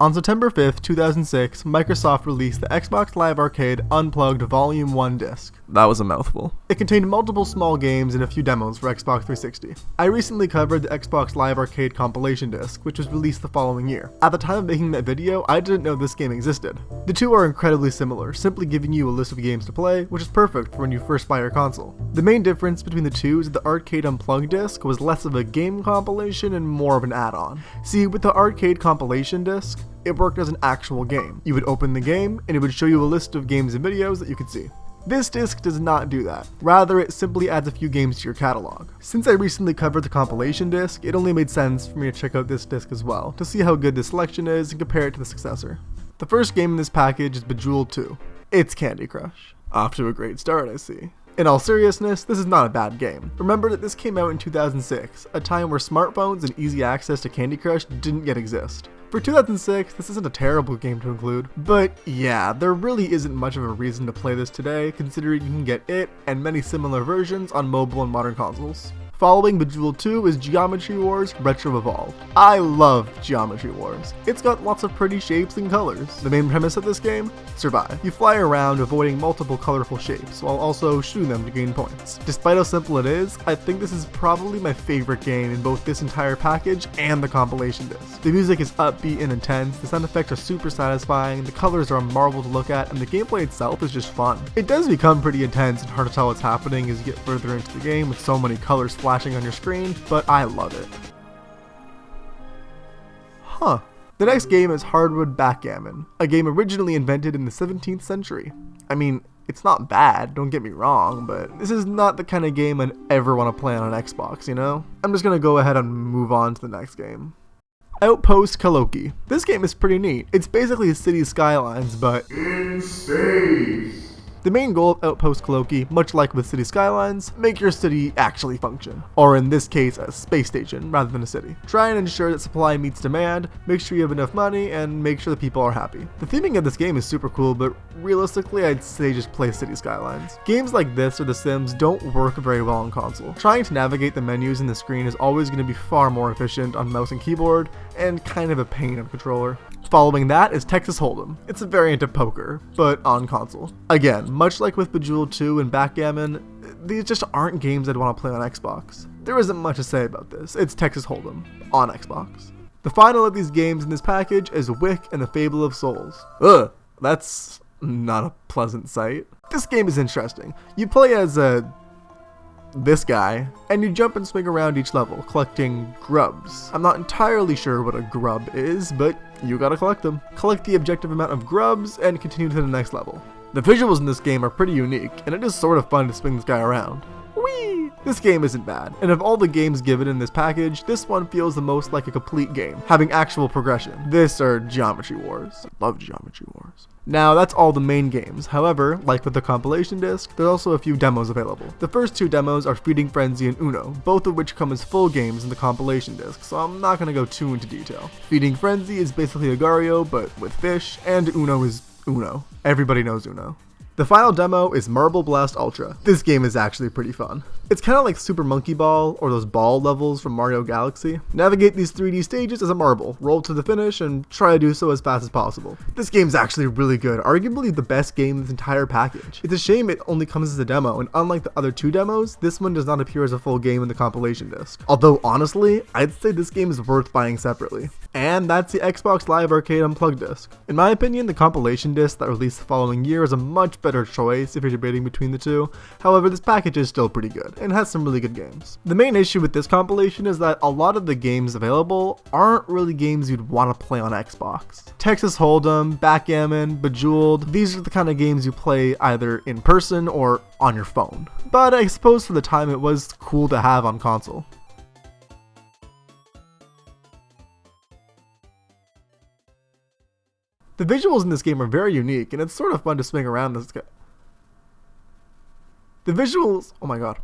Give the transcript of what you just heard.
On September 5th, 2006, Microsoft released the Xbox Live Arcade Unplugged Volume 1 disc. That was a mouthful. It contained multiple small games and a few demos for Xbox 360. I recently covered the Xbox Live Arcade compilation disc, which was released the following year. At the time of making that video, I didn't know this game existed. The two are incredibly similar, simply giving you a list of games to play, which is perfect for when you first buy your console. The main difference between the two is that the Arcade Unplugged disc was less of a game compilation and more of an add-on. See, with the Arcade compilation disc, it worked as an actual game. You would open the game, and it would show you a list of games and videos that you could see. This disc does not do that. Rather, it simply adds a few games to your catalog. Since I recently covered the compilation disc, it only made sense for me to check out this disc as well, to see how good this selection is and compare it to the successor. The first game in this package is Bejeweled 2. It's Candy Crush. Off to a great start, I see. In all seriousness, this is not a bad game. Remember that this came out in 2006, a time where smartphones and easy access to Candy Crush didn't yet exist. For 2006, this isn't a terrible game to include, but yeah, there really isn't much of a reason to play this today, considering you can get it and many similar versions on mobile and modern consoles. Following Bejeweled 2 is Geometry Wars Retro Evolved. I love Geometry Wars. It's got lots of pretty shapes and colors. The main premise of this game? Survive. You fly around avoiding multiple colorful shapes, while also shooting them to gain points. Despite how simple it is, I think this is probably my favorite game in both this entire package and the compilation disc. The music is upbeat and intense, the sound effects are super satisfying, the colors are a marvel to look at, and the gameplay itself is just fun. It does become pretty intense and hard to tell what's happening as you get further into the game with so many colors flashing on your screen, but I love it. The next game is Hardwood Backgammon, a game originally invented in the 17th century. I mean, it's not bad, don't get me wrong, but this is not the kind of game I'd ever want to play on an Xbox, you know? I'm just gonna go ahead and move on to the next game. Outpost Kaloki. This game is pretty neat. It's basically City Skylines, but in space. The main goal of Outpost Kaloki, much like with City Skylines, make your city actually function. Or in this case, a space station rather than a city. Try and ensure that supply meets demand, make sure you have enough money, and make sure that people are happy. The theming of this game is super cool, but realistically I'd say just play City Skylines. Games like this or The Sims don't work very well on console. Trying to navigate the menus in the screen is always going to be far more efficient on mouse and keyboard, and kind of a pain on controller. Following that is Texas Hold'em. It's a variant of poker, but on console. Again, much like with Bejeweled 2 and Backgammon, these just aren't games I'd want to play on Xbox. There isn't much to say about this. It's Texas Hold'em on Xbox. The final of these games in this package is Wick and the Fable of Souls. Ugh, that's not a pleasant sight. This game is interesting. You play as this guy, and you jump and swing around each level, collecting grubs. I'm not entirely sure what a grub is, but you gotta collect them. Collect the objective amount of grubs, and continue to the next level. The visuals in this game are pretty unique, and it is sort of fun to swing this guy around. Whee! This game isn't bad, and of all the games given in this package, this one feels the most like a complete game, having actual progression. This or Geometry Wars. I love Geometry Wars. Now, that's all the main games. However, like with the compilation disc, there's also a few demos available. The first two demos are Feeding Frenzy and Uno, both of which come as full games in the compilation disc, so I'm not gonna go too into detail. Feeding Frenzy is basically Agario, but with fish, and Uno is Uno. Everybody knows Uno. The final demo is Marble Blast Ultra. This game is actually pretty fun. It's kind of like Super Monkey Ball or those ball levels from Mario Galaxy. Navigate these 3D stages as a marble, roll to the finish, and try to do so as fast as possible. This game's actually really good, arguably the best game in this entire package. It's a shame it only comes as a demo, and unlike the other two demos, this one does not appear as a full game in the compilation disc. Although honestly, I'd say this game is worth buying separately. And that's the Xbox Live Arcade Unplugged disc. In my opinion, the compilation disc that released the following year is a much better choice if you're debating between the two. However, this package is still pretty good, and has some really good games. The main issue with this compilation is that a lot of the games available aren't really games you'd want to play on Xbox. Texas Hold'em, Backgammon, Bejeweled, these are the kind of games you play either in person or on your phone. But I suppose for the time it was cool to have on console. The visuals in this game are very unique, and it's sort of fun to swing around this guy. The visuals, oh my god.